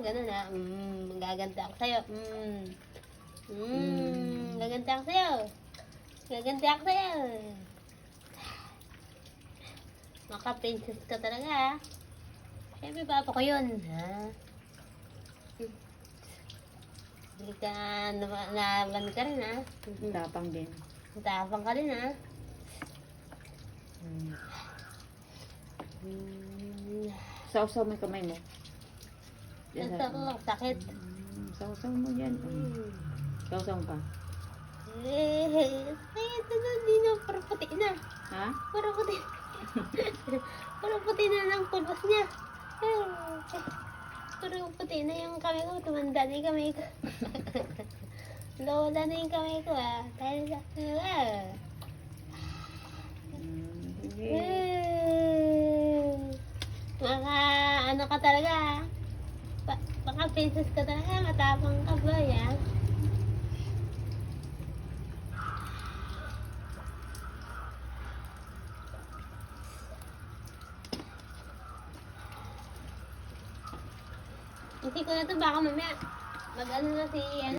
ganun ha. Gaganda ako sa'yo. Gaganda ako sa'yo. Gaganda ako sa'yo. Maka-princess ka talaga ha. Siyempre, papa ko yun. Ha? Hindi ka naban ka rin ha. Tapang din. Tapang ka rin ha. Sausaw mo yung kamay mo. Yan, Basta ko, sakit. Sausaw mo yan. Sausaw mo pa. Sakit na, hindi na, parang puti na. Ha? Parang puti. Parang puti na ng pulbos niya. Parang puti na yung kamay ko, tumanda na yung kamay ko. Nawala na yung kamay ko dahil sa Maka, ano ka talaga baka princess ka talaga, matapang ka ba yan? Hindi ko na to, baka mamaya mag-ano na si